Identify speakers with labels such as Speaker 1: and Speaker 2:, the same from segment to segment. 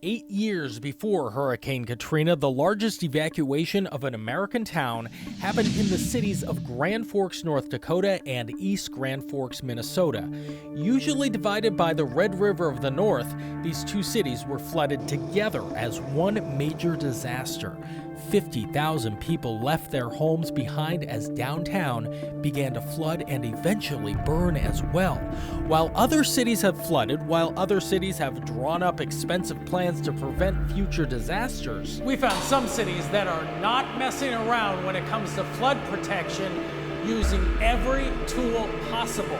Speaker 1: 8 years before Hurricane Katrina, the largest evacuation of an American town happened in the cities of Grand Forks, North Dakota and East Grand Forks, Minnesota. Usually divided by the Red River of the North, these two cities were flooded together as one major disaster. 50,000 people left their homes behind as downtown began to flood and eventually burn as well. While other cities have flooded, while other cities have drawn up expensive plans to prevent future disasters, we found some cities that are not messing around when it comes to flood protection, using every tool possible.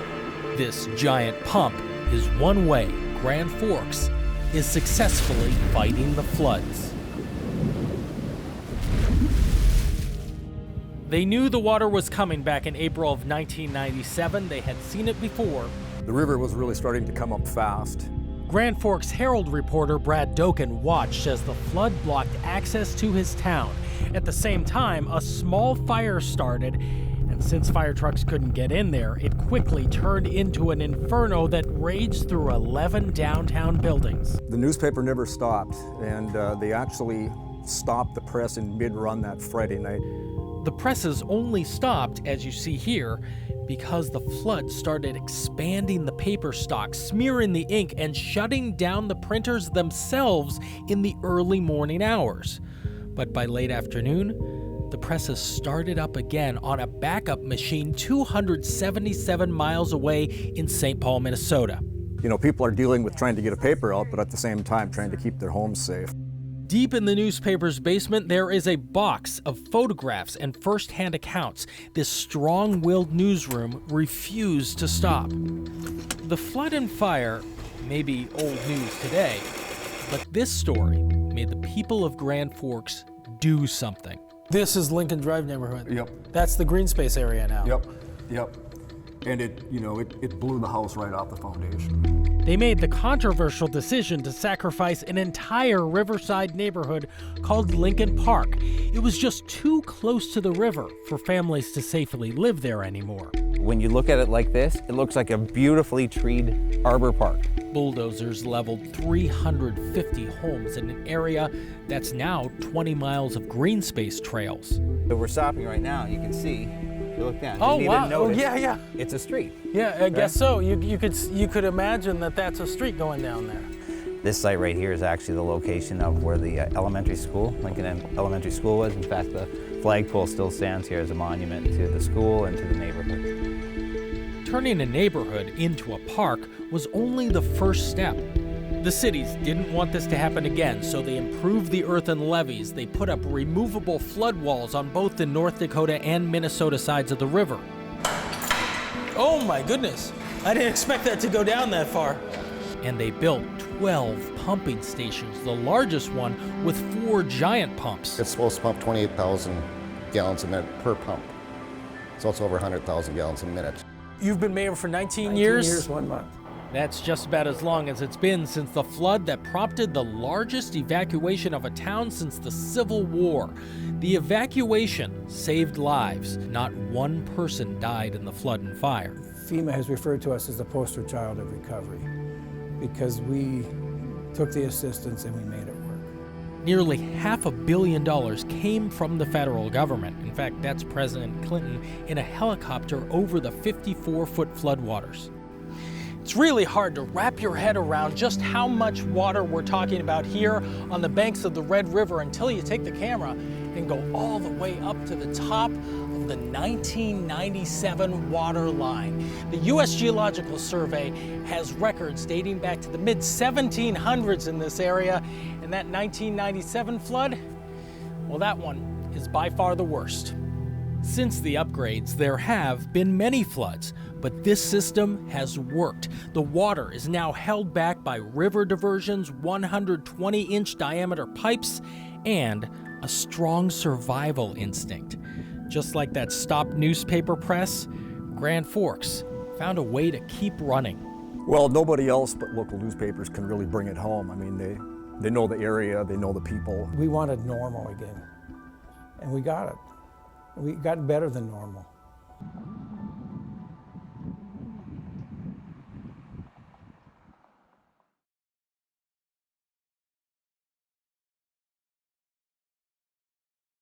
Speaker 1: This giant pump is one way Grand Forks is successfully fighting the floods. They knew the water was coming back in April of 1997. They had seen it before.
Speaker 2: The river was really starting to come up fast.
Speaker 1: Grand Forks Herald reporter Brad Doken watched as the flood blocked access to his town. At the same time, a small fire started, and since fire trucks couldn't get in there, it quickly turned into an inferno that raged through 11 downtown buildings.
Speaker 2: The newspaper never stopped, and they actually stopped the press in mid-run that Friday night.
Speaker 1: The presses only stopped, as you see here, because the flood started expanding the paper stock, smearing the ink, and shutting down the printers themselves in the early morning hours. But by late afternoon, the presses started up again on a backup machine 277 miles away in St. Paul, Minnesota.
Speaker 2: You know, people are dealing with trying to get a paper out, but at the same time trying to keep their homes safe.
Speaker 1: Deep in the newspaper's basement, there is a box of photographs and first-hand accounts. This strong-willed newsroom refused to stop. The flood and fire may be old news today, but this story made the people of Grand Forks do something.
Speaker 3: This is Lincoln Drive neighborhood.
Speaker 4: Yep.
Speaker 3: That's the green space area now.
Speaker 4: Yep. And it blew the house right off the foundation.
Speaker 1: They made the controversial decision to sacrifice an entire riverside neighborhood called Lincoln Park. It was just too close to the river for families to safely live there anymore.
Speaker 5: When you look at it like this, it looks like a beautifully treed arbor park.
Speaker 1: Bulldozers leveled 350 homes in an area that's now 20 miles of green space trails.
Speaker 5: So we're stopping right now, you can see. You look down.
Speaker 3: Oh, wow.
Speaker 5: Notice,
Speaker 3: yeah.
Speaker 5: It's a street.
Speaker 3: Yeah, I guess so. You could imagine that that's a street going down there.
Speaker 5: This site right here is actually the location of where the elementary school, Lincoln Elementary School was. In fact, the flagpole still stands here as a monument to the school and to the neighborhood.
Speaker 1: Turning a neighborhood into a park was only the first step. The cities didn't want this to happen again, so they improved the earthen levees. They put up removable flood walls on both the North Dakota and Minnesota sides of the river.
Speaker 3: Oh my goodness. I didn't expect that to go down that far.
Speaker 1: And they built 12 pumping stations, the largest one with 4 giant pumps.
Speaker 6: It's supposed to pump 28,000 gallons a minute per pump. So it's over 100,000 gallons a minute.
Speaker 3: You've been mayor for 19
Speaker 4: years?
Speaker 3: years?
Speaker 4: 1 month.
Speaker 1: That's just about as long as it's been since the flood that prompted the largest evacuation of a town since the Civil War. The evacuation saved lives. Not one person died in the flood and fire.
Speaker 7: FEMA has referred to us as the poster child of recovery because we took the assistance and we made it work.
Speaker 1: Nearly $500 million came from the federal government. In fact, that's President Clinton in a helicopter over the 54-foot floodwaters. It's really hard to wrap your head around just how much water we're talking about here on the banks of the Red River until you take the camera and go all the way up to the top of the 1997 water line. The U.S. Geological Survey has records dating back to the mid-1700s in this area, and that 1997 flood, well, that one is by far the worst. Since the upgrades, there have been many floods, but this system has worked. The water is now held back by river diversions, 120-inch diameter pipes, and a strong survival instinct. Just like that stopped newspaper press, Grand Forks found a way to keep running.
Speaker 2: Well, nobody else but local newspapers can really bring it home. I mean, they know the area, they know the people.
Speaker 7: We wanted normal again, and we got it. We got better than normal.